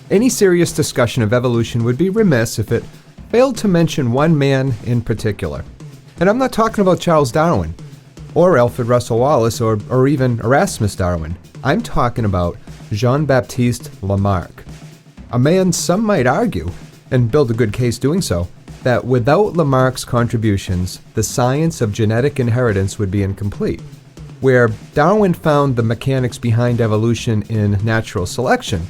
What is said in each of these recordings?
Any serious discussion of evolution would be remiss if it failed to mention one man in particular. And I'm not talking about Charles Darwin, or Alfred Russel Wallace, or even Erasmus Darwin. I'm talking about Jean-Baptiste Lamarck. A man some might argue, and build a good case doing so, that without Lamarck's contributions, the science of genetic inheritance would be incomplete. Where Darwin found the mechanics behind evolution in natural selection,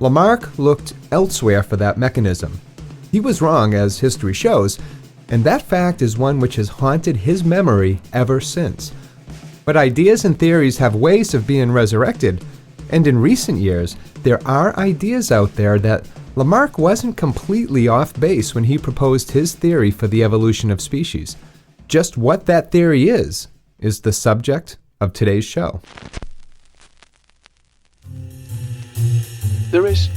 Lamarck looked elsewhere for that mechanism. He was wrong, as history shows, and that fact is one which has haunted his memory ever since. But ideas and theories have ways of being resurrected, and in recent years, there are ideas out there that Lamarck wasn't completely off base when he proposed his theory for the evolution of species. Just what that theory is the subject of today's show. There is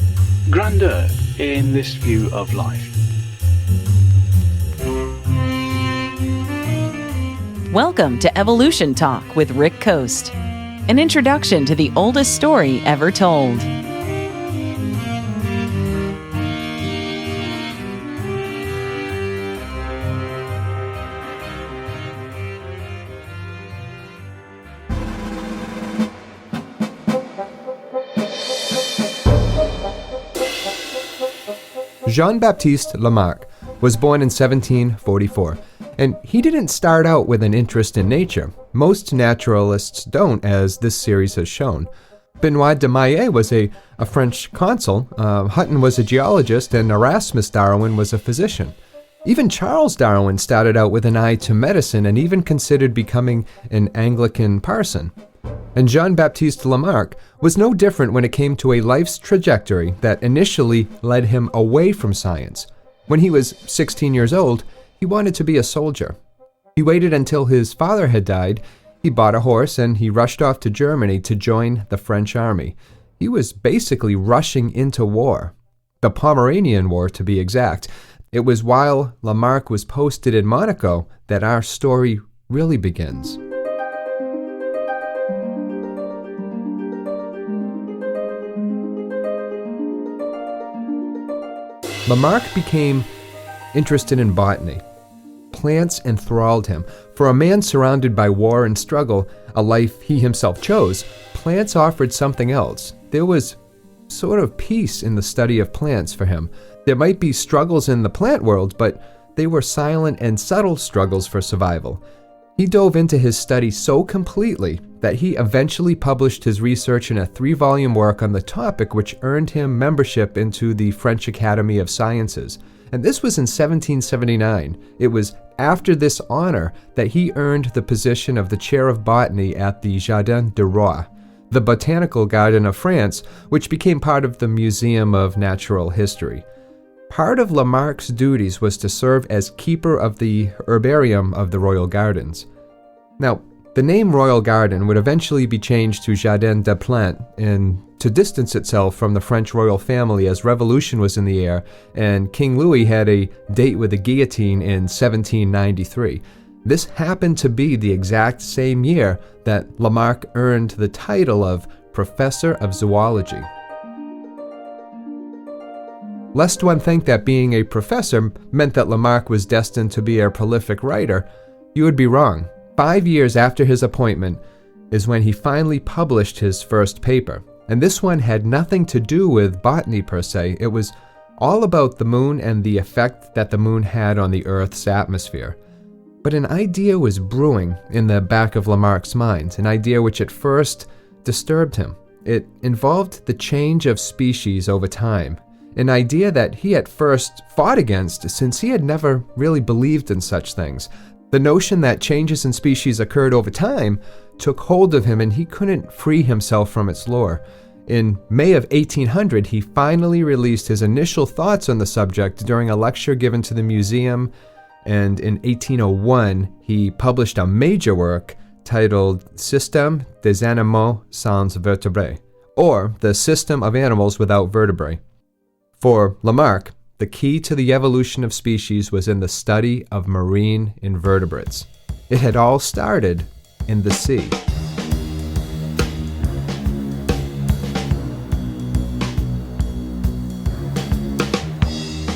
grandeur in this view of life. Welcome to Evolution Talk with Rick Coast, an introduction to the oldest story ever told. Jean-Baptiste Lamarck was born in 1744, and he didn't start out with an interest in nature. Most naturalists don't, as this series has shown. Benoit de Maillet was a French consul, Hutton was a geologist, and Erasmus Darwin was a physician. Even Charles Darwin started out with an eye to medicine and even considered becoming an Anglican parson. And Jean-Baptiste Lamarck was no different when it came to a life's trajectory that initially led him away from science. When he was 16 years old, he wanted to be a soldier. He waited until his father had died, he bought a horse, and he rushed off to Germany to join the French army. He was basically rushing into war. The Pomeranian War, to be exact. It was while Lamarck was posted in Monaco that our story really begins. Lamarck became interested in botany. Plants enthralled him. For a man surrounded by war and struggle, a life he himself chose, plants offered something else. There was sort of peace in the study of plants for him. There might be struggles in the plant world, but they were silent and subtle struggles for survival. He dove into his study so completely that he eventually published his research in a 3-volume work on the topic, which earned him membership into the French Academy of Sciences. And this was in 1779. It was after this honor that he earned the position of the chair of botany at the Jardin du Roi, the botanical garden of France, which became part of the Museum of Natural History. Part of Lamarck's duties was to serve as keeper of the herbarium of the Royal Gardens. Now, the name Royal Garden would eventually be changed to Jardin des Plantes and to distance itself from the French royal family as revolution was in the air and King Louis had a date with the guillotine in 1793. This happened to be the exact same year that Lamarck earned the title of Professor of Zoology. Lest one think that being a professor meant that Lamarck was destined to be a prolific writer, you would be wrong. 5 years after his appointment is when he finally published his first paper. And this one had nothing to do with botany per se. It was all about the moon and the effect that the moon had on the Earth's atmosphere. But an idea was brewing in the back of Lamarck's mind, an idea which at first disturbed him. It involved the change of species over time, an idea that he at first fought against since he had never really believed in such things. The notion that changes in species occurred over time took hold of him and he couldn't free himself from its lure. In May of 1800, he finally released his initial thoughts on the subject during a lecture given to the museum, and in 1801, he published a major work titled Système des animaux sans vertébrés, or The System of Animals Without Vertebrae. For Lamarck, the key to the evolution of species was in the study of marine invertebrates. It had all started in the sea.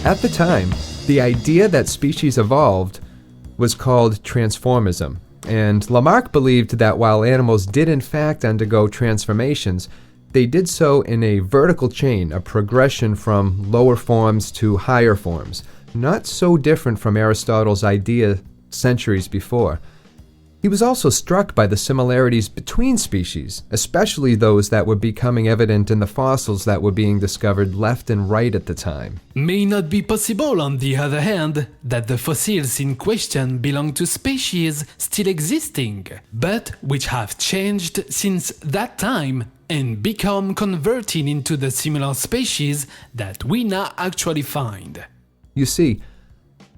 At the time, the idea that species evolved was called transformism, and Lamarck believed that while animals did in fact undergo transformations, they did so in a vertical chain, a progression from lower forms to higher forms, not so different from Aristotle's idea centuries before. He was also struck by the similarities between species, especially those that were becoming evident in the fossils that were being discovered left and right at the time. May not be possible, on the other hand, that the fossils in question belong to species still existing, but which have changed since that time and become converted into the similar species that we now actually find. You see,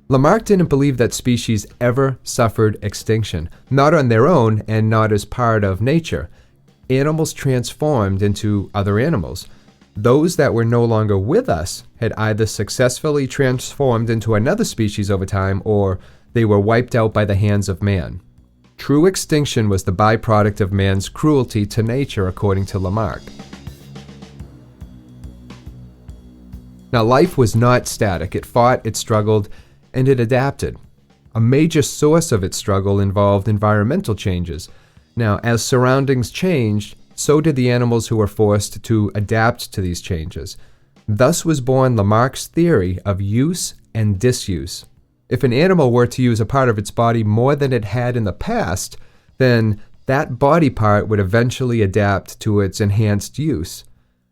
Lamarck didn't believe that species ever suffered extinction, not on their own and not as part of nature. Animals transformed into other animals. Those that were no longer with us had either successfully transformed into another species over time, or they were wiped out by the hands of man. True extinction was the byproduct of man's cruelty to nature, according to Lamarck. Now, life was not static. It fought, it struggled, and it adapted. A major source of its struggle involved environmental changes. Now, as surroundings changed, so did the animals who were forced to adapt to these changes. Thus was born Lamarck's theory of use and disuse. If an animal were to use a part of its body more than it had in the past, then that body part would eventually adapt to its enhanced use.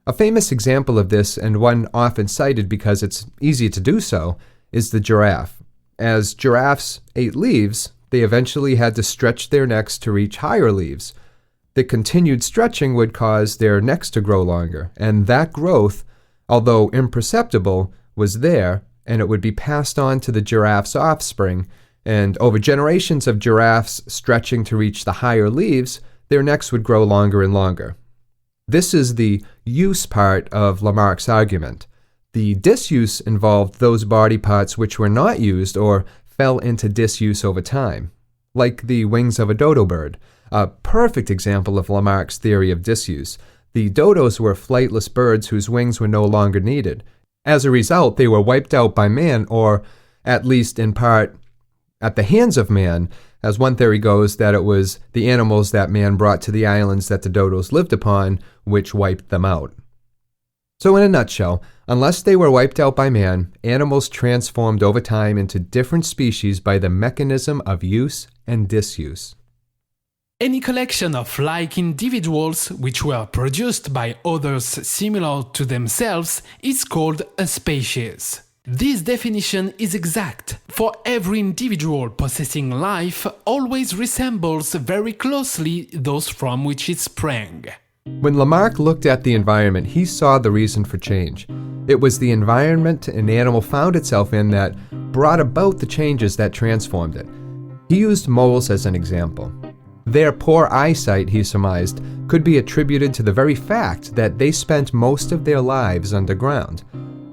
A famous example of this, and one often cited because it's easy to do so, is the giraffe. As giraffes ate leaves, they eventually had to stretch their necks to reach higher leaves. The continued stretching would cause their necks to grow longer, and that growth, although imperceptible, was there, and it would be passed on to the giraffe's offspring, and over generations of giraffes stretching to reach the higher leaves, their necks would grow longer and longer. This is the use part of Lamarck's argument. The disuse involved those body parts which were not used or fell into disuse over time, like the wings of a dodo bird, a perfect example of Lamarck's theory of disuse. The dodos were flightless birds whose wings were no longer needed. As a result, they were wiped out by man, or at least in part at the hands of man, as one theory goes that it was the animals that man brought to the islands that the dodos lived upon which wiped them out. So in a nutshell, unless they were wiped out by man, animals transformed over time into different species by the mechanism of use and disuse. Any collection of like individuals which were produced by others similar to themselves is called a species. This definition is exact, for every individual possessing life always resembles very closely those from which it sprang. When Lamarck looked at the environment, he saw the reason for change. It was the environment an animal found itself in that brought about the changes that transformed it. He used moles as an example. Their poor eyesight, he surmised, could be attributed to the very fact that they spent most of their lives underground.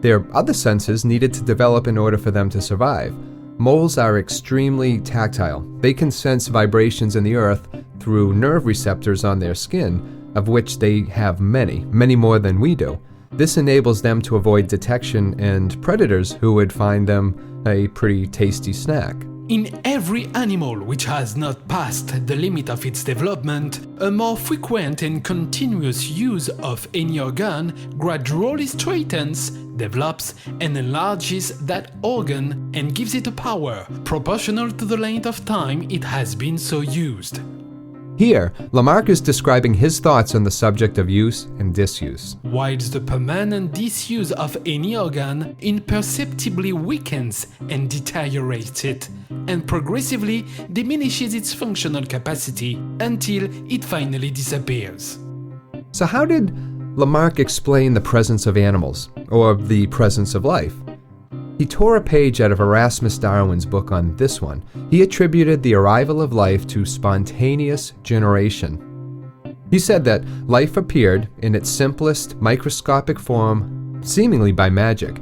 Their other senses needed to develop in order for them to survive. Moles are extremely tactile. They can sense vibrations in the earth through nerve receptors on their skin, of which they have many more than we do. This enables them to avoid detection and predators who would find them a pretty tasty snack. In every animal which has not passed the limit of its development, a more frequent and continuous use of any organ gradually straightens, develops, and enlarges that organ and gives it a power proportional to the length of time it has been so used. Here, Lamarck is describing his thoughts on the subject of use and disuse. Whilst the permanent disuse of any organ imperceptibly weakens and deteriorates it, and progressively diminishes its functional capacity until it finally disappears. So how did Lamarck explain the presence of animals, or the presence of life? He tore a page out of Erasmus Darwin's book on this one. He attributed the arrival of life to spontaneous generation. He said that life appeared in its simplest microscopic form, seemingly by magic.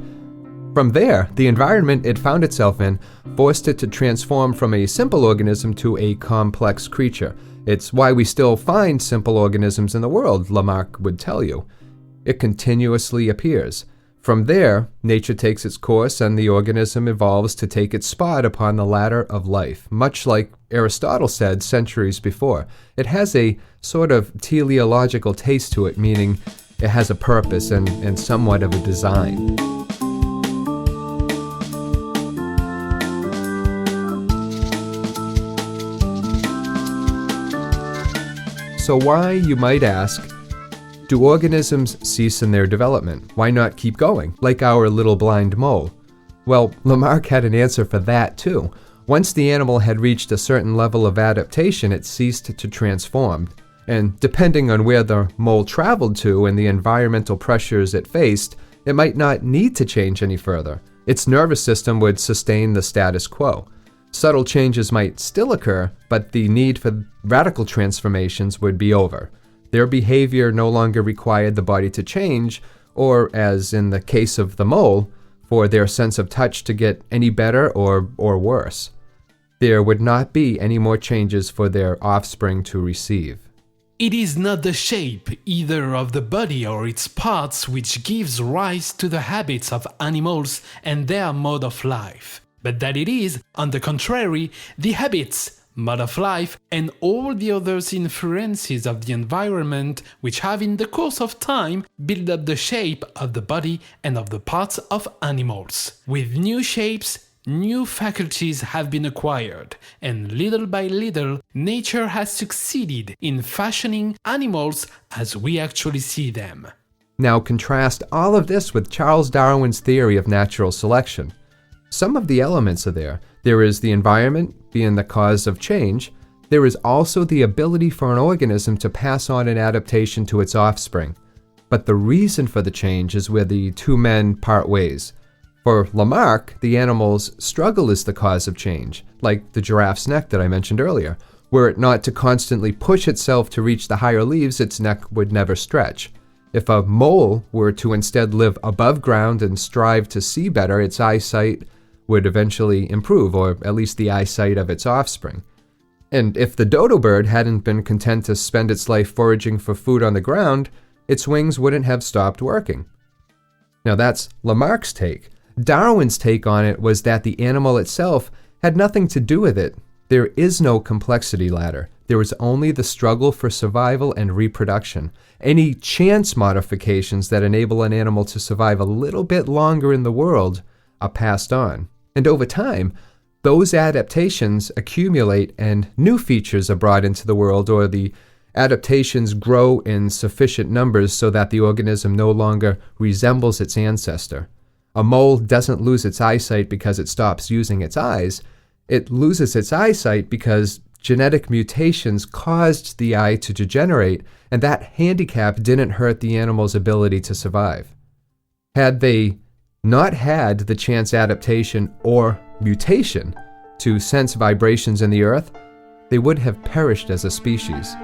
From there, the environment it found itself in forced it to transform from a simple organism to a complex creature. It's why we still find simple organisms in the world, Lamarck would tell you. It continuously appears. From there, nature takes its course and the organism evolves to take its spot upon the ladder of life, much like Aristotle said centuries before. It has a sort of teleological taste to it, meaning it has a purpose and somewhat of a design. So why, you might ask, do organisms cease in their development? Why not keep going, like our little blind mole? Well, Lamarck had an answer for that too. Once the animal had reached a certain level of adaptation, it ceased to transform. And depending on where the mole traveled to and the environmental pressures it faced, it might not need to change any further. Its nervous system would sustain the status quo. Subtle changes might still occur, but the need for radical transformations would be over. Their behavior no longer required the body to change, or, as in the case of the mole, for their sense of touch to get any better or worse. There would not be any more changes for their offspring to receive. It is not the shape either of the body or its parts which gives rise to the habits of animals and their mode of life, but that it is, on the contrary, the habits, mode of life, and all the other influences of the environment which have in the course of time built up the shape of the body and of the parts of animals. With new shapes, new faculties have been acquired, and little by little, nature has succeeded in fashioning animals as we actually see them. Now contrast all of this with Charles Darwin's theory of natural selection. Some of the elements are there. There is the environment being the cause of change. There is also the ability for an organism to pass on an adaptation to its offspring. But the reason for the change is where the two men part ways. For Lamarck, the animal's struggle is the cause of change, like the giraffe's neck that I mentioned earlier. Were it not to constantly push itself to reach the higher leaves, its neck would never stretch. If a mole were to instead live above ground and strive to see better, its eyesight would eventually improve, or at least the eyesight of its offspring. And if the dodo bird hadn't been content to spend its life foraging for food on the ground, its wings wouldn't have stopped working. Now that's Lamarck's take. Darwin's take on it was that the animal itself had nothing to do with it. There is no complexity ladder. There is only the struggle for survival and reproduction. Any chance modifications that enable an animal to survive a little bit longer in the world are passed on. And over time, those adaptations accumulate and new features are brought into the world, or the adaptations grow in sufficient numbers so that the organism no longer resembles its ancestor. A mole doesn't lose its eyesight because it stops using its eyes. It loses its eyesight because genetic mutations caused the eye to degenerate, and that handicap didn't hurt the animal's ability to survive. Had they not had the chance adaptation or mutation to sense vibrations in the earth, they would have perished as a species.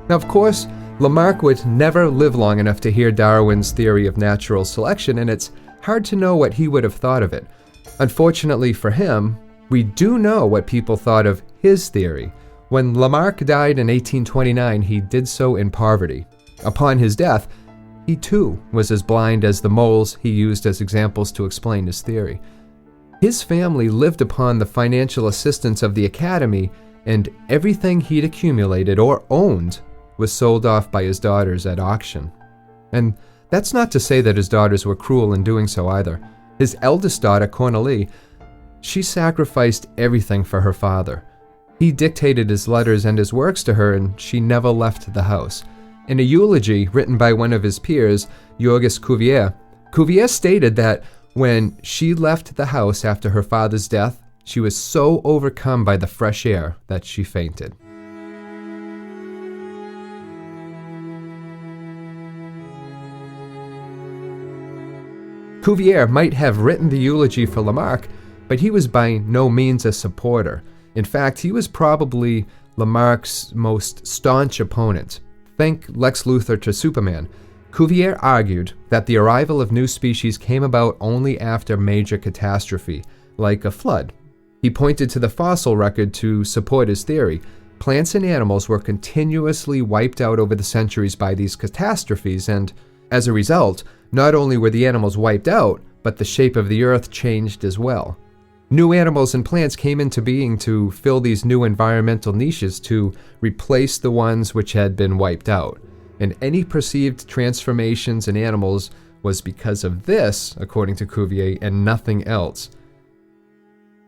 Now, of course, Lamarck would never live long enough to hear Darwin's theory of natural selection, and it's hard to know what he would have thought of it. Unfortunately for him, we do know what people thought of his theory. When Lamarck died in 1829, he did so in poverty. Upon his death, he too was as blind as the moles he used as examples to explain his theory. His family lived upon the financial assistance of the Academy, and everything he'd accumulated or owned was sold off by his daughters at auction. And that's not to say that his daughters were cruel in doing so either. His eldest daughter, Cornélie, she sacrificed everything for her father. He dictated his letters and his works to her, and she never left the house. In a eulogy written by one of his peers, Georges Cuvier, Cuvier stated that when she left the house after her father's death, she was so overcome by the fresh air that she fainted. Cuvier might have written the eulogy for Lamarck, but he was by no means a supporter. In fact, he was probably Lamarck's most staunch opponent. Think Lex Luthor to Superman. Cuvier argued that the arrival of new species came about only after major catastrophe, like a flood. He pointed to the fossil record to support his theory. Plants and animals were continuously wiped out over the centuries by these catastrophes, and as a result, not only were the animals wiped out, but the shape of the earth changed as well. New animals and plants came into being to fill these new environmental niches to replace the ones which had been wiped out. And any perceived transformations in animals was because of this, according to Cuvier, and nothing else.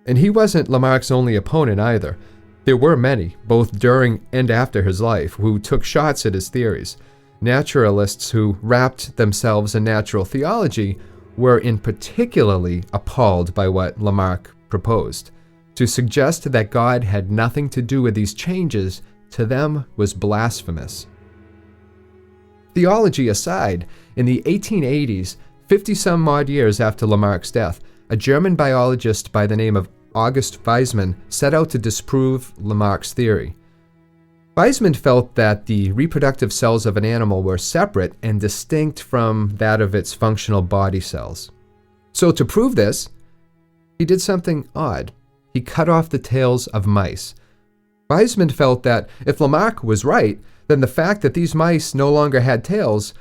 And he wasn't Lamarck's only opponent either. There were many, both during and after his life, who took shots at his theories. Naturalists who wrapped themselves in natural theology were in particularly appalled by what Lamarck proposed. To suggest that God had nothing to do with these changes, to them was blasphemous. Theology aside, in the 1880s, 50-some odd years after Lamarck's death, a German biologist by the name of August Weismann set out to disprove Lamarck's theory. Weismann felt that the reproductive cells of an animal were separate and distinct from that of its functional body cells. So to prove this, he did something odd. He cut off the tails of mice. Weismann felt that if Lamarck was right, then the fact that these mice no longer had tails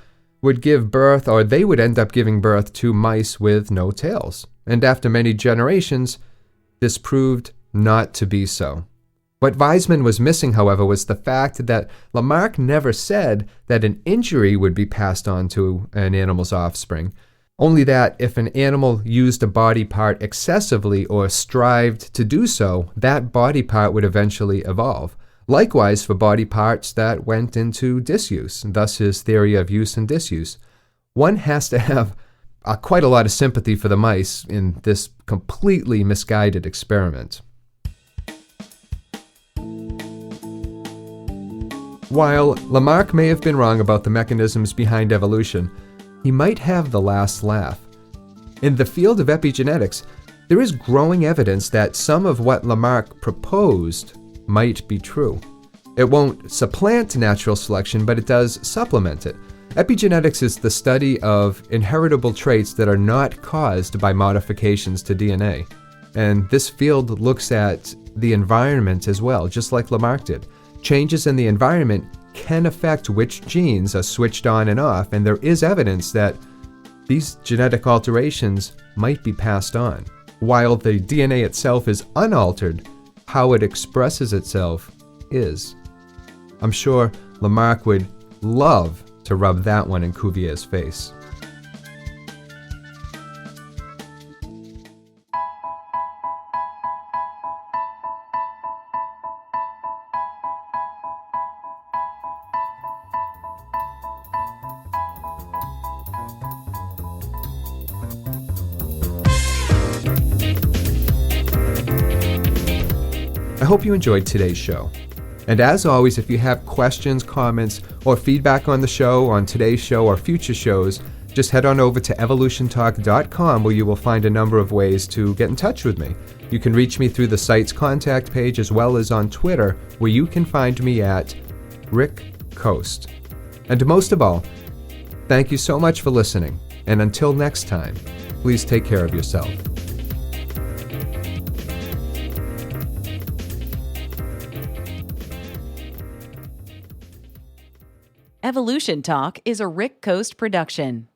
would give birth, or they would end up giving birth to mice with no tails. And after many generations, this proved not to be so. What Weismann was missing, however, was the fact that Lamarck never said that an injury would be passed on to an animal's offspring, only that if an animal used a body part excessively or strived to do so, that body part would eventually evolve. Likewise for body parts that went into disuse, thus his theory of use and disuse. One has to have quite a lot of sympathy for the mice in this completely misguided experiment. While Lamarck may have been wrong about the mechanisms behind evolution, he might have the last laugh. In the field of epigenetics, there is growing evidence that some of what Lamarck proposed might be true. It won't supplant natural selection, but it does supplement it. Epigenetics is the study of inheritable traits that are not caused by modifications to DNA. And this field looks at the environment as well, just like Lamarck did. Changes in the environment can affect which genes are switched on and off, and there is evidence that these genetic alterations might be passed on. While the DNA itself is unaltered, how it expresses itself is. I'm sure Lamarck would love to rub that one in Cuvier's face. I hope you enjoyed today's show. And as always, if you have questions, comments, or feedback on the show, on today's show, or future shows, just head on over to evolutiontalk.com where you will find a number of ways to get in touch with me. You can reach me through the site's contact page as well as on Twitter, where you can find me at Rick Coast. And most of all, thank you so much for listening. And until next time, please take care of yourself. Evolution Talk is a Rick Coast production.